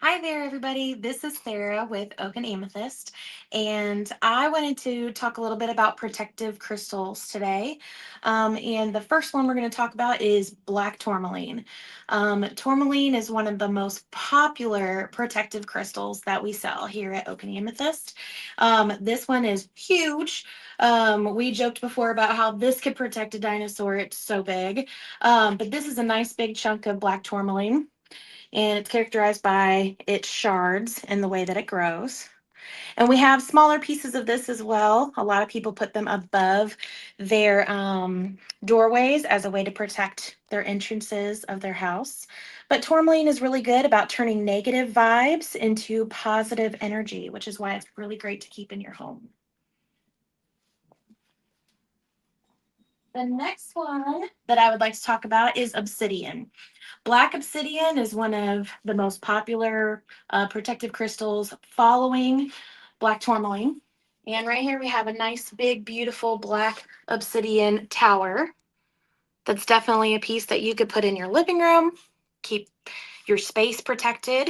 Hi there, everybody. This is Sarah with Oak and Amethyst, and I wanted to talk a little bit about protective crystals today. And the first one we're going to talk about is black tourmaline. Tourmaline is one of the most popular protective crystals that we sell here at Oak and Amethyst. This one is huge. We joked before about how this could protect a dinosaur. It's so big. But this is a nice big chunk of black tourmaline, and it's characterized by its shards and the way that it grows. And we have smaller pieces of this as well. A lot of people put them above their doorways as a way to protect their entrances of their house. But tourmaline is really good about turning negative vibes into positive energy, which is why it's really great to keep in your home. The next one that I would like to talk about is obsidian. Black obsidian is one of the most popular protective crystals following black tourmaline. And right here we have a nice, big, beautiful black obsidian tower. That's definitely a piece that you could put in your living room, keep your space protected.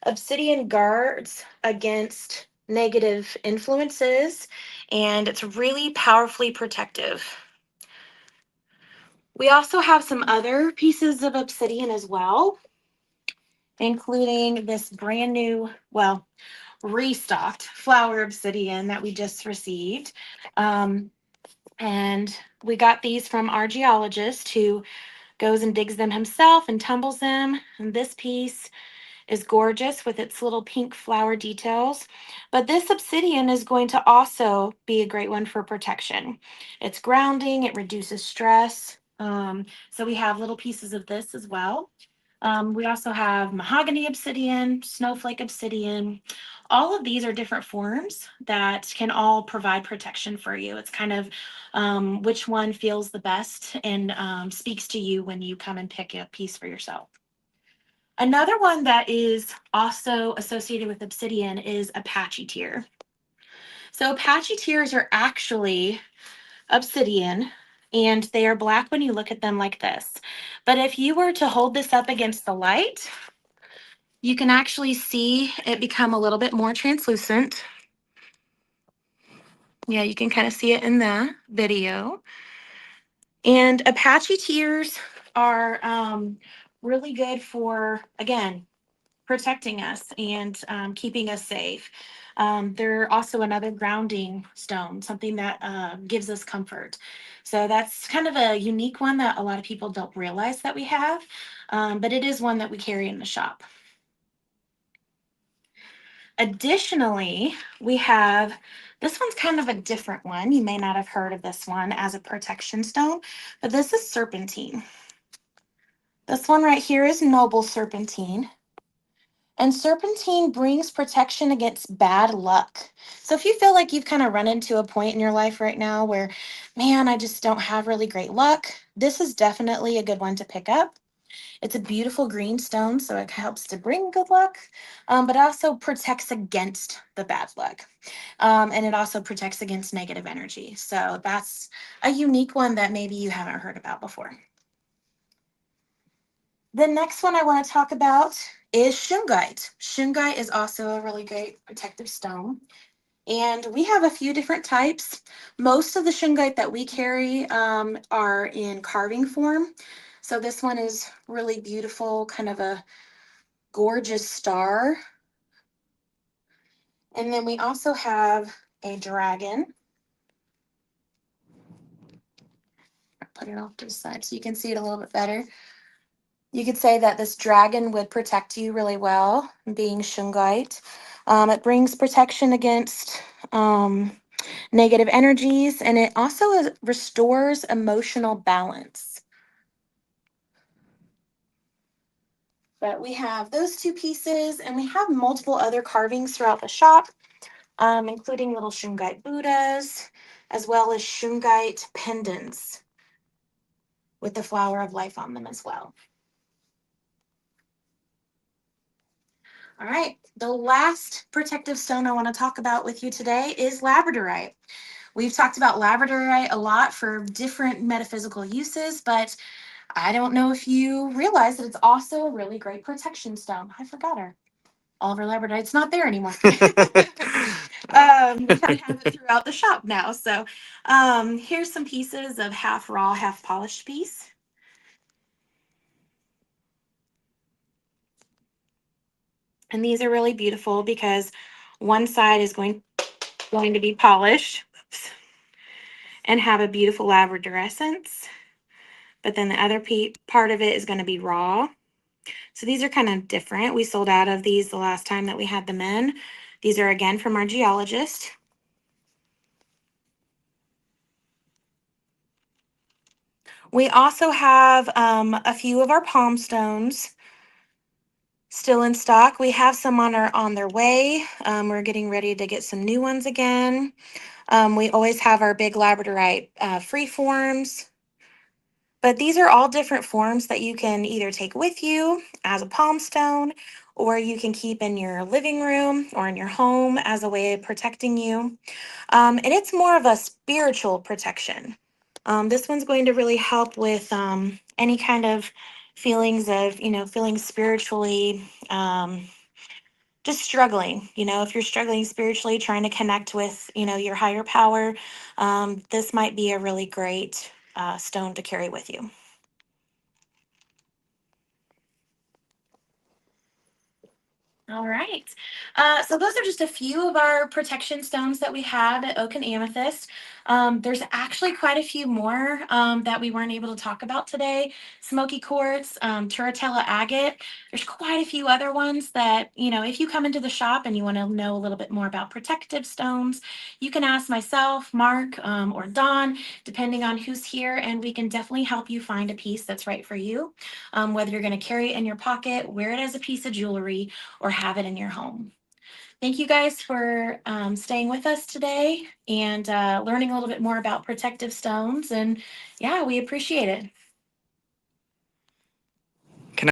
Obsidian guards against negative influences, and it's really powerfully protective. We also have some other pieces of obsidian as well, including this brand new, well, restocked flower obsidian that we just received. Um, and we got these from our geologist who goes and digs them himself and tumbles them. And this piece is gorgeous with its little pink flower details. But this obsidian is going to also be a great one for protection. It's grounding, it reduces stress. So we have little pieces of this as well. We also have mahogany obsidian, snowflake obsidian. All of these are different forms that can all provide protection for you. It's kind of which one feels the best and speaks to you when you come and pick a piece for yourself. Another one that is also associated with obsidian is Apache tear. So Apache tears are actually obsidian, and they are black when you look at them like this. But if you were to hold this up against the light, you can actually see it become a little bit more translucent. Yeah, you can kind of see it in the video. And Apache tears are really good for, again, protecting us and keeping us safe. They're also another grounding stone, something that gives us comfort. So that's kind of a unique one that a lot of people don't realize that we have, but it is one that we carry in the shop. Additionally, we have this one's kind of a different one. You may not have heard of this one as a protection stone, but this is serpentine. This one right here is noble serpentine. And serpentine brings protection against bad luck. So if you feel like you've kind of run into a point in your life right now where, man, I just don't have really great luck, this is definitely a good one to pick up. It's a beautiful green stone, so it helps to bring good luck, but also protects against the bad luck. And it also protects against negative energy. So that's a unique one that maybe you haven't heard about before. The next one I want to talk about is shungite. Shungite is also a really great protective stone. And we have a few different types. Most of the shungite that we carry are in carving form. So this one is really beautiful, kind of a gorgeous star. And then we also have a dragon. I'll put it off to the side so you can see it a little bit better. You could say that this dragon would protect you really well, being shungite. It brings protection against negative energies, and it also restores emotional balance. But we have those two pieces, and we have multiple other carvings throughout the shop, including little shungite Buddhas, as well as shungite pendants with the flower of life on them as well. All right, the last protective stone I want to talk about with you today is labradorite. We've talked about labradorite a lot for different metaphysical uses, but I don't know if you realize that it's also a really great protection stone. I forgot her. Oliver Labradorite's not there anymore. I have it throughout the shop now. So here's some pieces of half raw, half polished piece. And these are really beautiful because one side is going to be polished. Oops, and have a beautiful labradorescence. But then the other part of it is going to be raw. So these are kind of different. We sold out of these the last time that we had them in. These are again from our geologist. We also have a few of our palm stones still in stock. We have some on their way. We're getting ready to get some new ones again. We always have our big labradorite free forms. But these are all different forms that you can either take with you as a palm stone, or you can keep in your living room or in your home as a way of protecting you. And it's more of a spiritual protection. This one's going to really help with any kind of feelings of, feeling spiritually just struggling. If you're struggling spiritually, trying to connect with, your higher power, this might be a really great stone to carry with you. All right. So those are just a few of our protection stones that we have at Oak and Amethyst. There's actually quite a few more that we weren't able to talk about today. Smoky quartz, Turritella agate. There's quite a few other ones that, if you come into the shop and you want to know a little bit more about protective stones, you can ask myself, Mark, or Dawn, depending on who's here, and we can definitely help you find a piece that's right for you. Whether you're going to carry it in your pocket, wear it as a piece of jewelry, or have it in your home. Thank you guys for staying with us today and learning a little bit more about protective stones. And yeah, we appreciate it.